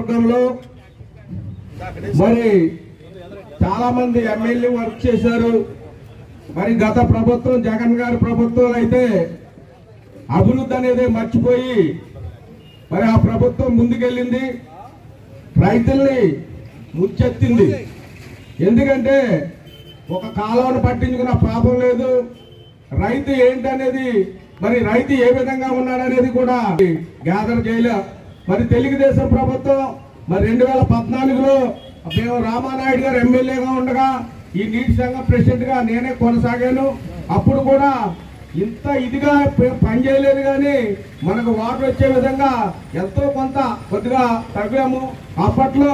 నియోజకవర్గంలో మరి చాలా మంది ఎమ్మెల్యే వర్క్ చేశారు. మరి గత ప్రభుత్వం జగన్ గారి ప్రభుత్వం అయితే అభివృద్ధి అనేది మర్చిపోయి మరి ఆ ప్రభుత్వం ముందుకెళ్ళింది, రైతుల్ని ముచ్చెత్తింది. ఎందుకంటే ఒక కాలువను పట్టించుకున్న పాపం లేదు, రైతు ఏంటనేది మరి రైతు ఏ విధంగా ఉన్నాడనేది కూడా గ్యాదర్ చేయలే. మరి తెలుగుదేశం ప్రభుత్వం మరి 2014లో మేము రామానాయుడు గారు ఎమ్మెల్యేగా ఉండగా ఈ నీటి సంఘం ప్రెసిడెంట్ గా నేనే కొనసాగాను. అప్పుడు కూడా ఇంత ఇదిగా పనిచేయలేదు, కానీ మనకు వాటర్ వచ్చే విధంగా ఎంతో కొంత కొద్దిగా తగ్గాము. అప్పట్లో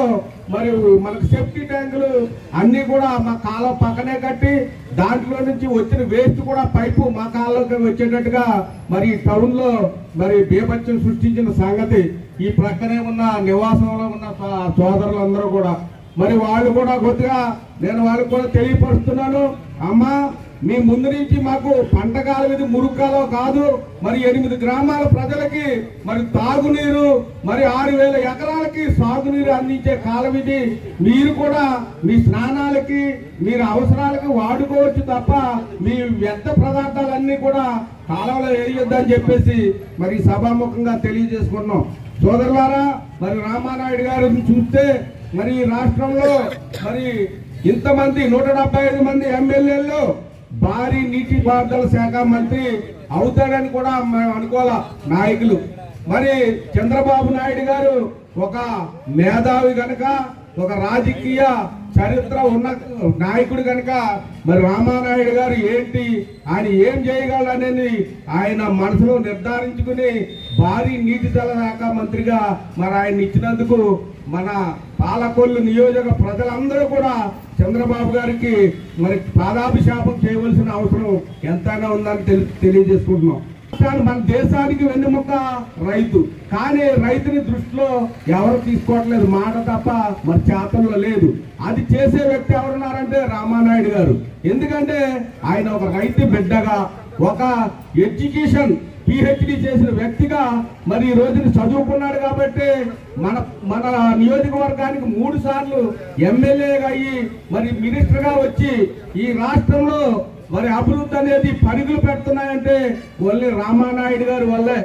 మరి మనకు సేఫ్టీ ట్యాంకులు అన్ని కూడా మా కాలువ పక్కనే కట్టి దాంట్లో నుంచి వచ్చిన వేస్ట్ కూడా పైపు మా కాలువకి వచ్చేటట్టుగా మరి టౌన్ లో మరి బీభత్సం సృష్టించిన సంగతి ఈ ప్రక్కనే ఉన్న నివాసంలో ఉన్న సోదరులందరూ కూడా మరి వాళ్ళు కూడా కొద్దిగా నేను వాళ్ళకి కూడా తెలియపరుస్తున్నాను. అమ్మా, మీ ముందు నుంచి మాకు పంట కాలం ఇది మురుగ్గాలో కాదు, మరి 8 గ్రామాల ప్రజలకి మరి తాగునీరు, మరి 6,000 ఎకరాలకి సాగునీరు అందించే కాలం ఇది. మీరు కూడా మీ స్నానాలకి మీరు అవసరాలకి వాడుకోవచ్చు తప్ప మీ వ్యర్థ పదార్థాలన్నీ కూడా కాలంలో వేయొద్దని చెప్పేసి మరి సభాముఖంగా తెలియజేసుకున్నాం. సోదరులారా, మరి రామానాయుడు గారిని చూస్తే మరి రాష్ట్రంలో మరి ఇంతమంది 175 మంది ఎమ్మెల్యేలు భారీ నీటిపారుదల శాఖ మంత్రి అవుతాడని కూడా మేము అనుకోవాలా నాయకులు. మరి చంద్రబాబు నాయుడు గారు ఒక మేధావి గనక, ఒక రాజకీయ చరిత్ర ఉన్న నాయకుడు కనుక మరి రామానాయుడు గారు ఏంటి, ఆయన ఏం చేయగలరనేది ఆయన మనసులో నిర్ధారించుకుని భారీ నీటిపారుదల శాఖ మంత్రిగా మరి ఆయన ఇచ్చినందుకు మన పాలకొల్లు నియోజక ప్రజలందరూ కూడా చంద్రబాబు గారికి మరి పాదాభిషేకం చేయవలసిన అవసరం ఎంతైనా ఉందని తెలియజేసుకుంటున్నాం. మన దేశానికి వెన్నెముక రైతు, కానీ రైతుని దృష్టిలో ఎవరు తీసుకోవట్లేదు, మాట తప్ప మరి చేతల్లో లేదు. అది చేసే వ్యక్తి ఎవరున్నారంటే రామానాయుడు గారు. ఎందుకంటే ఆయన ఒక రైతు బిడ్డగా, ఒక ఎడ్యుకేషన్ PhD చేసిన వ్యక్తిగా మరి ఈ రోజున చదువుకున్నాడు కాబట్టి మన నియోజకవర్గానికి 3 సార్లు ఎమ్మెల్యేగా అయ్యి మరి మినిస్టర్ గా వచ్చి ఈ రాష్ట్రంలో మరి అభివృద్ధి అనేది పరుగులు పెడుతున్నాయంటే ఓన్లీ రామానాయుడు గారి వల్లే.